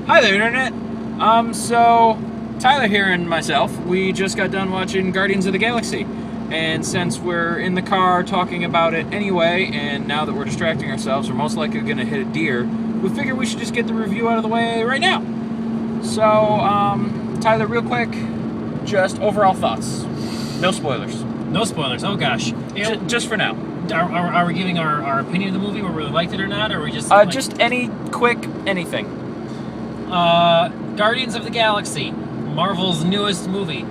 Hi there, Internet. So Tyler here and myself, we just got done watching Guardians of the Galaxy. And since we're in the car talking about it anyway, and now that we're distracting ourselves, we're most likely going to hit a deer, we figured we should just get the review out of the way right now. So, Tyler, real quick, just overall thoughts. No spoilers. No spoilers. Oh gosh. Just for now. Are we giving our opinion of the movie, whether we liked it or not, or are we just just any quick anything. Guardians of the Galaxy, Marvel's newest movie.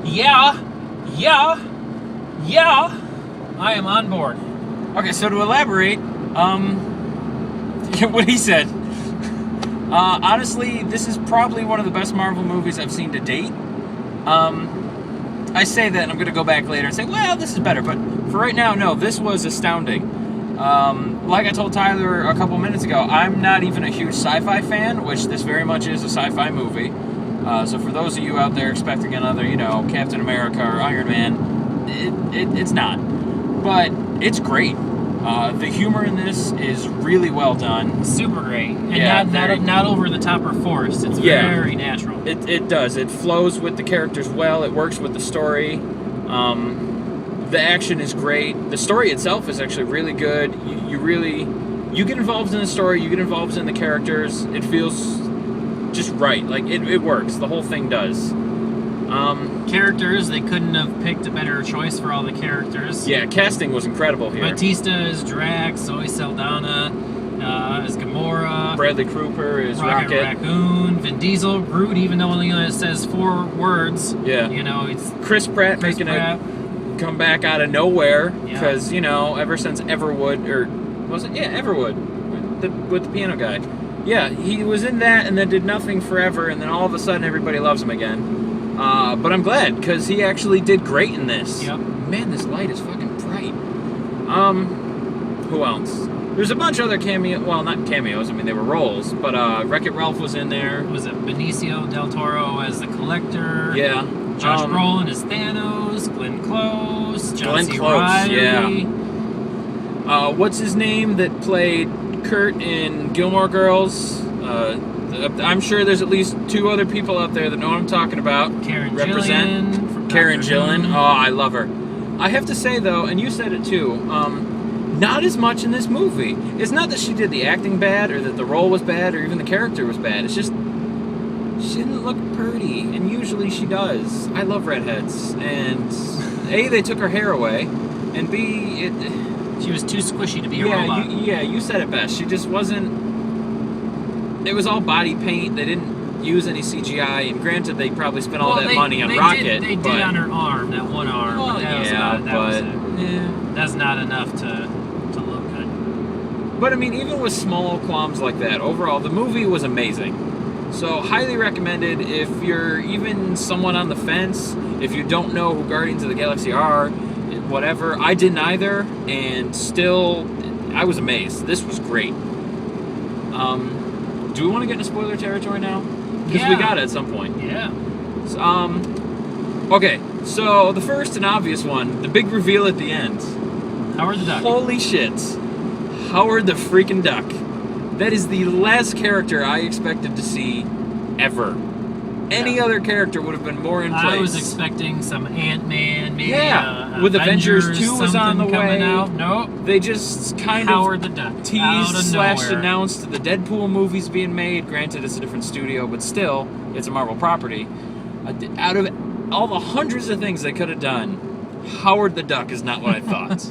Yeah, I am on board. Okay, so to elaborate, what he said. Honestly, this is probably one of the best Marvel movies I've seen to date. I say that and I'm going to go back later and say, well, this is better. But for right now, no, this was astounding. Like I told Tyler a couple minutes ago, I'm not even a huge sci-fi fan, which this very much is a sci-fi movie. So for those of you out there expecting another, Captain America or Iron Man, it's not. But it's great. The humor in this is really well done. Super great. And not over the top or forced. It's very natural. It does. It flows with the characters well. It works with the story. The action is great. The story itself is actually really good. You get involved in the story. You get involved in the characters. It feels just right. Like, it works. The whole thing does. Characters, they couldn't have picked a better choice for all the characters. Yeah, casting was incredible here. Batista is Drax, Zoe Saldana is Gamora. Bradley Cooper is Rocket. Raccoon. Vin Diesel, Groot, even though he only says 4 words. Yeah. It's Chris Pratt making a comeback out of nowhere. Because, ever since Everwood, or was it? Yeah, Everwood. With the piano guy. Yeah, he was in that and then did nothing forever, and then all of a sudden everybody loves him again. But I'm glad, because he actually did great in this. Yep. Man, this light is fucking bright. Who else? There's a bunch of other cameos. Well, not cameos. I mean, they were roles. But Wreck-It Ralph was in there. Was it Benicio del Toro as the Collector? Yeah. Josh Brolin as Thanos. Glenn Close. John C. Close, Reilly. Yeah. What's his name that played Kurt in Gilmore Girls? I'm sure there's at least 2 other people out there that know what I'm talking about. Karen Gillan from Karen Doctor Gillan. Who. Oh, I love her. I have to say, though, and you said it too, not as much in this movie. It's not that she did the acting bad, or that the role was bad, or even the character was bad. It's just she didn't look pretty, and usually she does. I love redheads, and A, they took her hair away, and B, she was too squishy to be a robot. You said it best. She just wasn't. It was all body paint. They didn't use any CGI, and granted, they probably spent all that money on Rocket. They did on her arm, that one arm. Well, that's not enough to look good. But I mean, even with small qualms like that, overall, the movie was amazing. So, highly recommended if you're even someone on the fence, if you don't know who Guardians of the Galaxy are, whatever. I didn't either, and still, I was amazed. This was great. Do we want to get into spoiler territory now? Because we got it at some point. Yeah. So, okay, so the first and obvious one, the big reveal at the end. Howard the Duck. Holy shit. Howard the freaking Duck. That is the last character I expected to see ever. Any other character would have been more in place. I was expecting some Ant-Man, maybe. With Avengers 2 was on the way. Out. Nope. They just kind Howard the Duck. teased/announced the Deadpool movies being made. Granted, it's a different studio, but still, it's a Marvel property. Out of all the hundreds of things they could have done, Howard the Duck is not what I thought.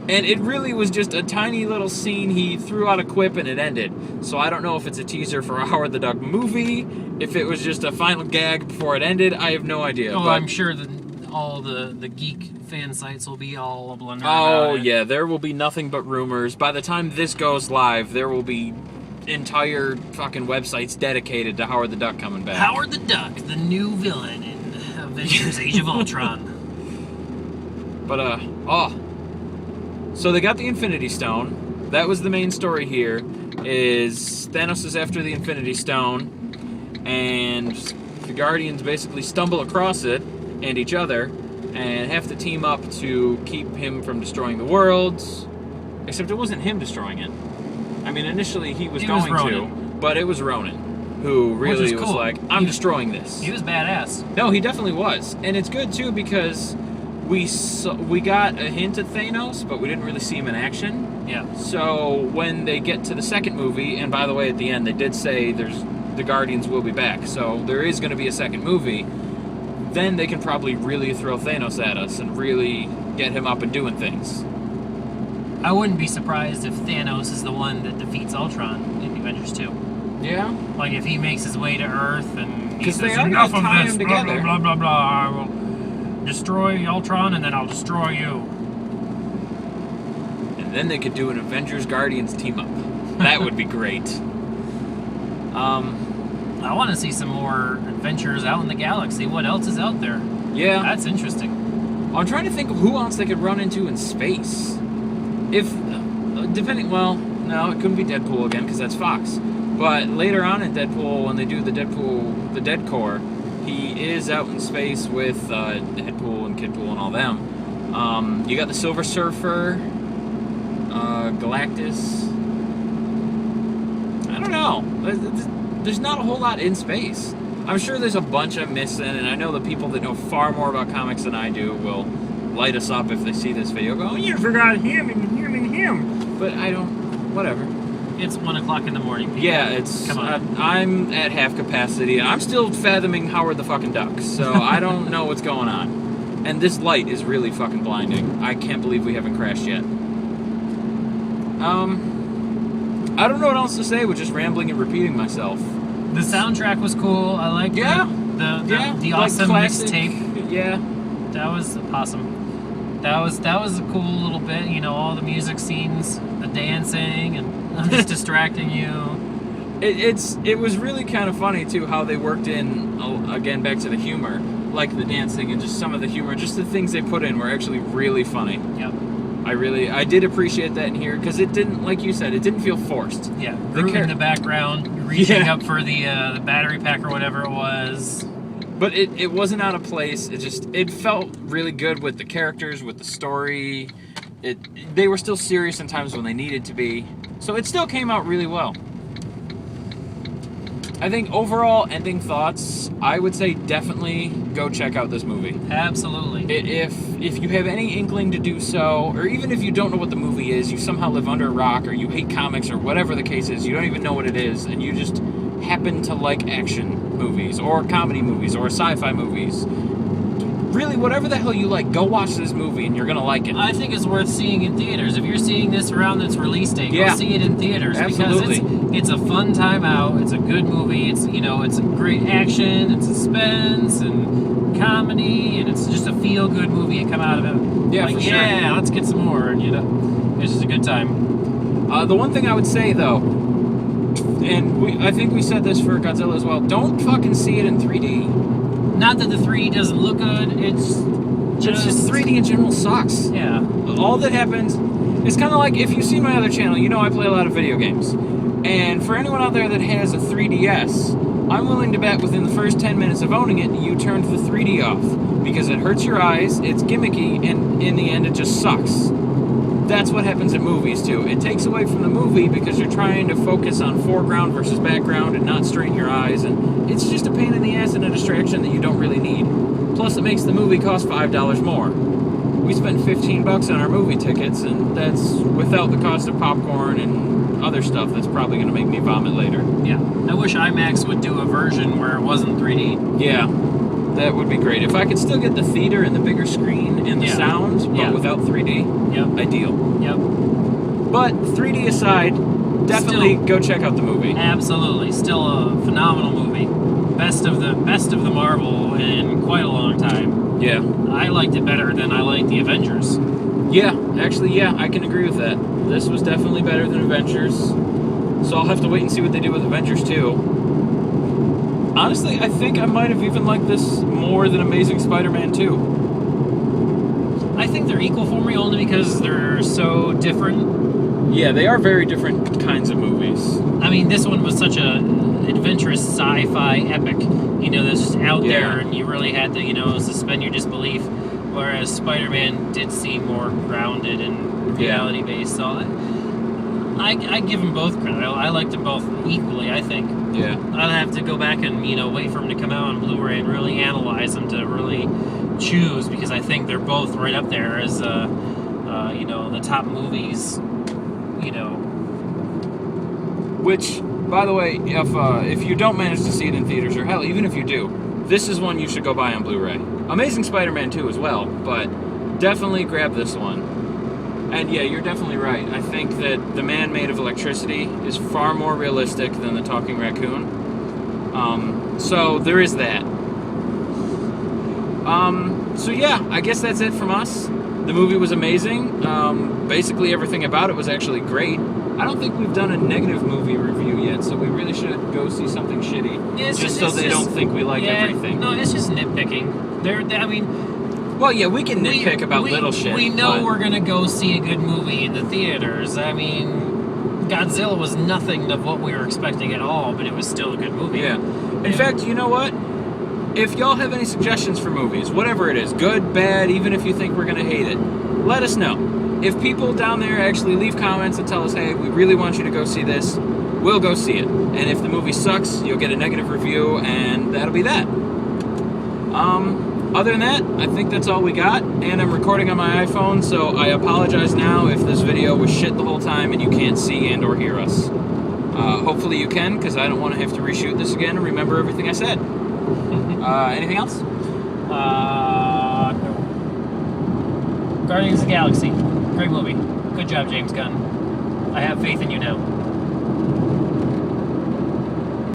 And it really was just a tiny little scene. He threw out a quip and it ended. So I don't know if it's a teaser for a Howard the Duck movie, if it was just a final gag before it ended. I have no idea. Oh, but I'm sure that all the geek fan sites will be all blundered. Oh, yeah, there will be nothing but rumors. By the time this goes live, there will be entire fucking websites dedicated to Howard the Duck coming back. Howard the Duck, the new villain in Avengers Age of Ultron. But, so they got the Infinity Stone. That was the main story here, is Thanos is after the Infinity Stone, and the Guardians basically stumble across it, and each other, and have to team up to keep him from destroying the world. Except it wasn't him destroying it. I mean, initially he was It was going to, Ronan. but it was Ronan who really Which is was cool. like, I'm destroying this. He was badass. No, he definitely was. And it's good, too, because we got a hint at Thanos, but we didn't really see him in action. Yeah. So when they get to the second movie, and by the way, at the end, they did say the Guardians will be back, so there is going to be a second movie, then they can probably really throw Thanos at us and really get him up and doing things. I wouldn't be surprised if Thanos is the one that defeats Ultron in Avengers 2. Yeah? Like if he makes his way to Earth and he 'Cause says, they are enough gonna of tie this, him blah, together. blah, blah, blah, blah, I will destroy Ultron and then I'll destroy you. And then they could do an Avengers Guardians team up. That would be great. I want to see some more adventures out in the galaxy. What else is out there? Yeah. That's interesting. I'm trying to think of who else they could run into in space. If, depending, well, no, it couldn't be Deadpool again because that's Fox. But later on in Deadpool, when they do the Dead Corps, he is out in space with Deadpool and Kidpool and all them. You got the Silver Surfer, Galactus. I don't know. There's not a whole lot in space. I'm sure there's a bunch I'm missing, and I know the people that know far more about comics than I do will light us up if they see this video. Go, oh, you forgot him and him and him. But I don't. Whatever. It's 1 o'clock in the morning. People. Yeah, it's. Come on. I'm at half capacity. I'm still fathoming Howard the fucking Duck, so I don't know what's going on. And this light is really fucking blinding. I can't believe we haven't crashed yet. I don't know what else to say with just rambling and repeating myself. The soundtrack was cool. I liked the awesome like classic, mixtape. Yeah. That was awesome. That was a cool little bit. You know, all the music scenes, the dancing, and I'm just distracting you. It was really kind of funny too how they worked in again back to the humor, like the dancing and just some of the humor, just the things they put in were actually really funny. Yep. I did appreciate that in here because it didn't, like you said, it didn't feel forced. Yeah, Groot in the background, reaching up for the battery pack or whatever it was. But it wasn't out of place. It felt really good with the characters, with the story. They were still serious in times when they needed to be. So it still came out really well. I think overall ending thoughts, I would say definitely go check out this movie. Absolutely. If you have any inkling to do so, or even if you don't know what the movie is, you somehow live under a rock, or you hate comics, or whatever the case is, you don't even know what it is, and you just happen to like action movies, or comedy movies, or sci-fi movies, really, whatever the hell you like, go watch this movie and you're gonna like it. I think it's worth seeing in theaters. If you're seeing this around its release date, Yeah. go see it in theaters. Absolutely. Because it's a fun time out. It's a good movie. It's it's great action and suspense and comedy, and it's just a feel-good movie to come out of it. Yeah, like, for sure. yeah, let's get some more. And it's just a good time. The one thing I would say though, and I think we said this for Godzilla as well, don't fucking see it in 3D. Not that the 3D doesn't look good. It's Just 3D in general sucks. Yeah. All that happens, it's kind of like if you've seen my other channel, you know I play a lot of video games. And for anyone out there that has a 3DS, I'm willing to bet within the first 10 minutes of owning it, you turned the 3D off. Because it hurts your eyes, it's gimmicky, and in the end it just sucks. That's what happens in movies too. It takes away from the movie because you're trying to focus on foreground versus background and not strain your eyes, and it's just a pain in the ass and a distraction that you don't really need. Plus it makes the movie cost $5 more. We spent $15 on our movie tickets, and that's without the cost of popcorn and other stuff that's probably going to make me vomit later. Yeah. I wish IMAX would do a version where it wasn't 3D. Yeah, that would be great. If I could still get the theater and the bigger screen and the sound, but without 3D, ideal. Yep. But 3D aside, definitely go check out the movie. Absolutely. Still a phenomenal movie. Best of the Marvel in quite a long time. Yeah. I liked it better than I liked the Avengers. Yeah, actually, I can agree with that. This was definitely better than Avengers. So I'll have to wait and see what they do with Avengers 2. Honestly, I think I might have even liked this more than Amazing Spider-Man 2. I think they're equal for me only because they're so different. Yeah, they are very different kinds of movies. I mean, this one was such a adventurous sci-fi epic, that's just out there, and you really had to, suspend your disbelief. Whereas Spider-Man did seem more grounded and reality-based. So I give them both credit. I liked them both equally, I think. Yeah. I'd have to go back and, wait for them to come out on Blu-ray and really analyze them to really choose, because I think they're both right up there as, the top movies, Which, by the way, if you don't manage to see it in theaters, or hell, even if you do, this is one you should go buy on Blu-ray. Amazing Spider-Man 2 as well, but definitely grab this one. And yeah, you're definitely right. I think that The Man Made of Electricity is far more realistic than The Talking Raccoon. So there is that. So yeah, I guess that's it from us. The movie was amazing. Basically everything about it was actually great. I don't think we've done a negative movie review yet, so we really should go see something shitty. Yeah, so they don't think we like everything. No, it's just nitpicking. Well, yeah, we can nitpick about little shit. We know but we're gonna go see a good movie in the theaters. I mean, Godzilla was nothing of what we were expecting at all, but it was still a good movie. Yeah. In fact, you know what? If y'all have any suggestions for movies, whatever it is, good, bad, even if you think we're gonna hate it, let us know. If people down there actually leave comments and tell us, hey, we really want you to go see this, we'll go see it. And if the movie sucks, you'll get a negative review, and that'll be that. Other than that, I think that's all we got, and I'm recording on my iPhone, so I apologize now if this video was shit the whole time and you can't see and or hear us. Hopefully you can, because I don't want to have to reshoot this again and remember everything I said. Anything else? No. Guardians of the Galaxy. Great movie. Good job, James Gunn. I have faith in you now.